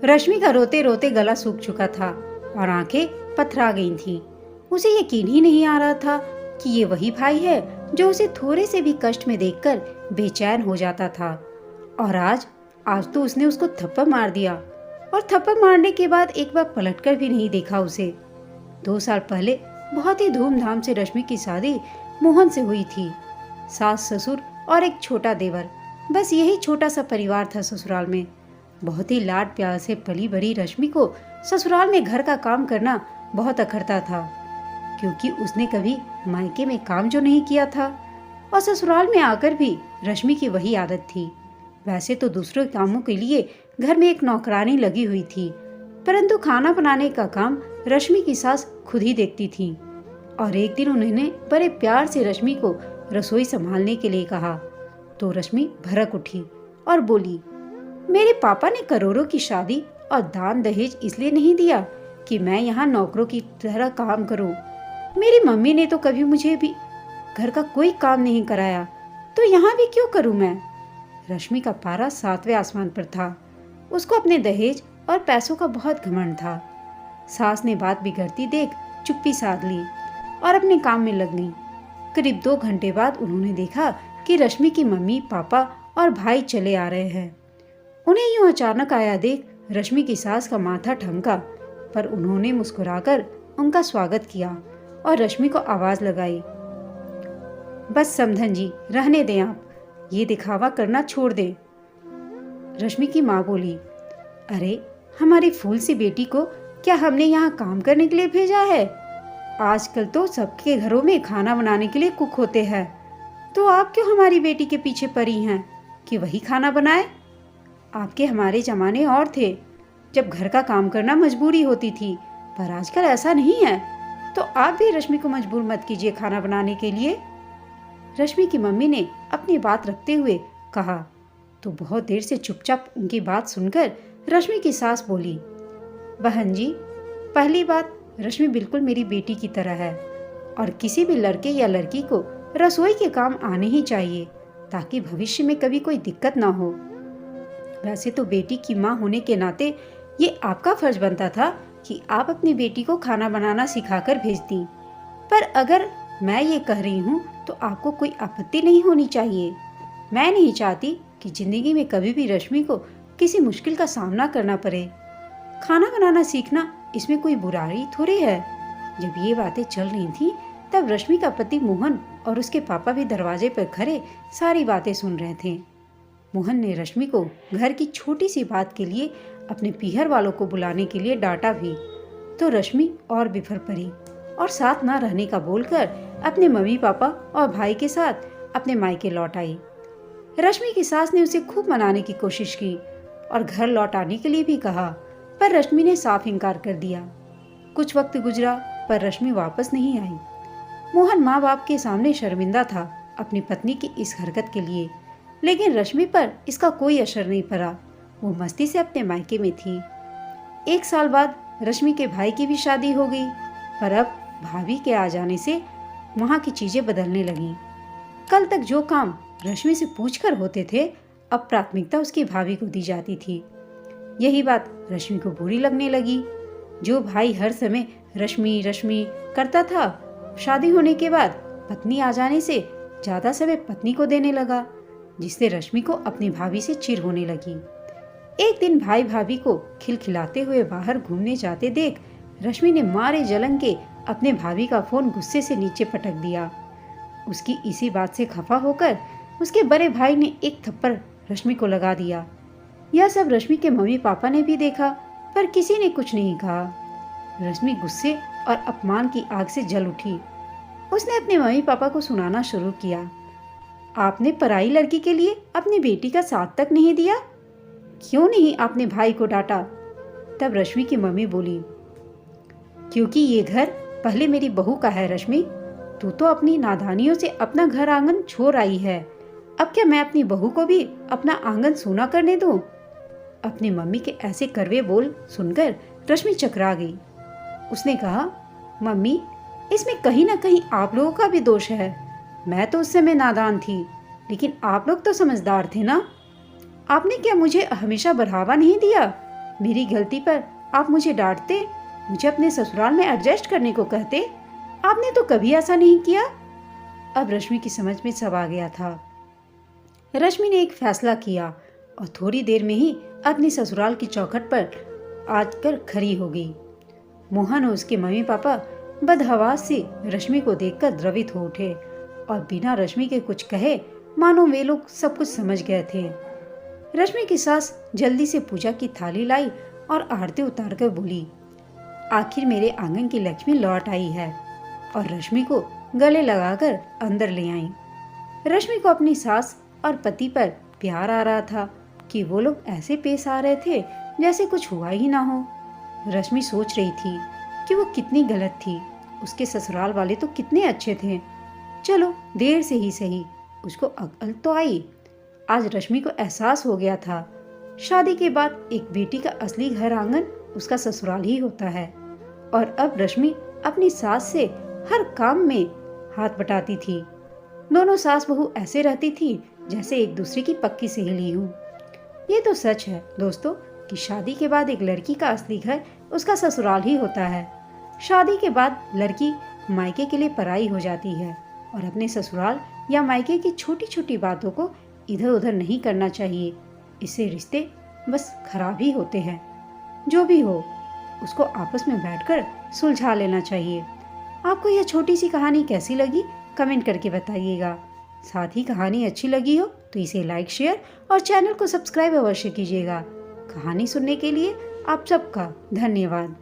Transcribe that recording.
रश्मि का रोते रोते गला सूख चुका था और आंखें पथरा गई थीं। उसे यकीन ही नहीं आ रहा था कि ये वही भाई है जो उसे थोड़े से भी कष्ट में देखकर बेचैन हो जाता था। और आज तो उसने उसको थप्पड़ मार दिया, और थप्पड़ मारने के बाद एक बार पलटकर भी नहीं देखा उसे। 2 साल पहले बहुत ही धूमधाम से रश्मि की शादी मोहन से हुई थी। सास ससुर और एक छोटा देवर, बस यही छोटा सा परिवार था ससुराल में। बहुत ही लाड प्यार से पली बड़ी रश्मि को ससुराल में घर का काम करना बहुत अखरता था, क्योंकि उसने कभी मायके में काम जो नहीं किया था, और ससुराल में आकर भी रश्मि की वही आदत थी। वैसे तो दूसरे कामों के लिए घर में एक नौकरानी लगी हुई थी, परंतु खाना बनाने का काम रश्मि की सास खुद ही देखती थी। और एक दिन उन्होंने बड़े प्यार से रश्मि को रसोई संभालने के लिए कहा, तो रश्मि भड़क उठी और बोली, मेरे पापा ने करोड़ों की शादी और दान दहेज इसलिए नहीं दिया कि मैं यहाँ नौकरों की तरह काम करूं। मेरी मम्मी ने तो कभी मुझे भी घर का कोई काम नहीं कराया, तो यहाँ भी क्यों करूं मैं। रश्मि का पारा 7वें आसमान पर था। उसको अपने दहेज और पैसों का बहुत घमंड था। सास ने बात बिगड़ती देख चुप्पी साध ली और अपने काम में लग ली। करीब 2 घंटे बाद उन्होंने देखा कि रश्मि की मम्मी, पापा और भाई चले आ रहे हैं। उन्हें यूं अचानक आया देख रश्मि की सास का माथा ठमका, पर उन्होंने मुस्कुराकर उनका स्वागत किया और रश्मि को आवाज लगाई, बस समधन जी, रहने दें, आप ये दिखावा करना छोड़ दें। रश्मि की माँ बोली, अरे हमारी फूल सी बेटी को क्या हमने यहाँ काम करने के लिए भेजा है? आजकल तो सबके घरों में खाना बनाने के लिए कुक होते हैं, तो आप क्यों हमारी बेटी के पीछे पड़ी हैं कि वही खाना बनाए? आपके हमारे जमाने और थे, जब घर का काम करना मजबूरी होती थी, पर आजकल ऐसा नहीं है। तो आप भी रश्मि को मजबूर मत कीजिए खाना बनाने के लिए। रश्मि की मम्मी ने अपनी बात रखते हुए कहा, तो बहुत देर से चुपचाप उनकी बात सुनकर रश्मि की सास बोली, बहन जी, पहली बात, रश्मि बिल्कुल मेरी बेटी की तरह है, और किसी भी लड़के या लड़की को रसोई के काम आने ही चाहिए, ताकि भविष्य में कभी कोई दिक्कत ना हो। वैसे तो बेटी की माँ होने के नाते ये आपका फर्ज बनता था कि आप अपनी बेटी को खाना बनाना सिखाकर भेजती, पर अगर मैं ये कह रही हूँ तो आपको कोई आपत्ति नहीं होनी चाहिए। मैं नहीं चाहती कि जिंदगी में कभी भी रश्मि को किसी मुश्किल का सामना करना पड़े। खाना बनाना सीखना, इसमें कोई बुराई थोड़ी है। जब ये बातें चल रही थी, तब रश्मि का पति मोहन और उसके पापा भी दरवाजे पर खड़े सारी बातें सुन रहे थे। मोहन ने रश्मि को घर की छोटी सी बात के लिए अपने पीहर वालों को बुलाने के लिए डांटा भी, तो रश्मि और बिफर पड़ी और साथ ना रहने का बोलकर अपने मम्मी पापा और भाई के साथ अपने मायके लौट आई। रश्मि की सास ने उसे खूब मनाने की कोशिश की और घर लौट आने के लिए भी कहा, पर रश्मि ने साफ इनकार कर दिया। कुछ वक्त गुजरा, पर रश्मि वापस नहीं आई। मोहन माँ बाप के सामने शर्मिंदा था अपनी पत्नी की इस हरकत के लिए, लेकिन रश्मि पर इसका कोई असर नहीं पड़ा। वो मस्ती से अपने मायके में थी। 1 साल बाद रश्मि के भाई की भी शादी हो गई, पर अब भाभी के आ जाने से वहाँ की चीजें बदलने लगीं। कल तक जो काम रश्मि से पूछकर होते थे, अब प्राथमिकता उसकी भाभी को दी जाती थी। यही बात रश्मि को बुरी लगने लगी। जो भाई हर समय रश्मि रश्मि करता था, शादी होने के बाद पत्नी आ जाने से ज्यादा समय पत्नी को देने लगा, जिससे रश्मि को अपनी भाभी से चिढ़ होने लगी। एक दिन भाई भाभी को खिलखिलाते हुए बाहर घूमने जाते देख रश्मि ने मारे जलन के अपने भाभी का फोन गुस्से से नीचे पटक दिया। उसकी इसी बात से खफा होकर उसके बड़े भाई ने एक थप्पड़ रश्मि को लगा दिया। यह सब रश्मि के मम्मी पापा ने भी देखा, पर किसी ने कुछ नहीं कहा। रश्मि गुस्से और अपमान की आग से जल उठी। उसने अपने मम्मी पापा को सुनाना शुरू किया, आपने पराई लड़की के लिए अपनी बेटी का साथ तक नहीं दिया, क्यों नहीं आपने भाई को डांटा? तब रश्मि की मम्मी बोली, क्योंकि ये घर पहले मेरी बहू का है रश्मि, तू तो अपनी नादानियों से अपना घर आंगन छोड़ आई है, अब क्या मैं अपनी बहू को भी अपना आंगन सूना करने दूं? अपनी मम्मी के ऐसे करवे बोल सुनकर रश्मि चकरा गई। उसने कहा, मम्मी, इसमें कहीं ना कहीं आप लोगों का भी दोष है। मैं तो उस समय नादान थी, लेकिन आप लोग तो समझदार थे ना। आपने क्या मुझे हमेशा बढ़ावा नहीं दिया? मेरी गलती पर आप मुझे डांटते, मुझे अपने ससुराल में एडजस्ट करने को कहते। आपने तो कभी ऐसा नहीं किया। अब रश्मि की समझ में सब आ गया था। रश्मि ने एक फैसला किया और थोड़ी देर में ही अपने ससुराल की चौखट पर आकर खड़ी हो गई। मोहन और उसके मम्मी पापा बदहवास से रश्मि को देखकर द्रवित हो उठे और बिना रश्मि के कुछ कहे मानो वे लोग सब कुछ समझ गए थे। रश्मि की सास जल्दी से पूजा की थाली लाई और आरती उतारकर बोली, आखिर मेरे आंगन की लक्ष्मी लौट आई है, और रश्मि को गले लगाकर अंदर ले आई। रश्मि को अपनी सास और पति पर प्यार आ रहा था कि वो लोग ऐसे पेश आ रहे थे जैसे कुछ हुआ ही ना हो। रश्मि सोच रही थी कि वो कितनी गलत थी, उसके ससुराल वाले तो कितने अच्छे थे। चलो देर से ही सही, उसको अक्ल तो आई। आज रश्मि को एहसास हो गया था, शादी के बाद एक बेटी का असली घर आंगन उसका ससुराल ही होता है। और अब रश्मि अपनी सास से हर काम में हाथ बटाती थी। दोनों सास बहू ऐसे रहती थी जैसे एक दूसरे की पक्की सहेली हूँ। ये तो सच है दोस्तों कि शादी के बाद एक लड़की का असली घर उसका ससुराल ही होता है। शादी के बाद लड़की मायके के लिए पराई हो जाती है और अपने ससुराल या मायके की छोटी छोटी बातों को इधर उधर नहीं करना चाहिए। इससे रिश्ते बस खराब ही होते हैं। जो भी हो उसको आपस में बैठकर सुलझा लेना चाहिए। आपको यह छोटी सी कहानी कैसी लगी कमेंट करके बताइएगा। साथ ही कहानी अच्छी लगी हो तो इसे लाइक, शेयर और चैनल को सब्सक्राइब अवश्य कीजिएगा। कहानी सुनने के लिए आप सबका धन्यवाद।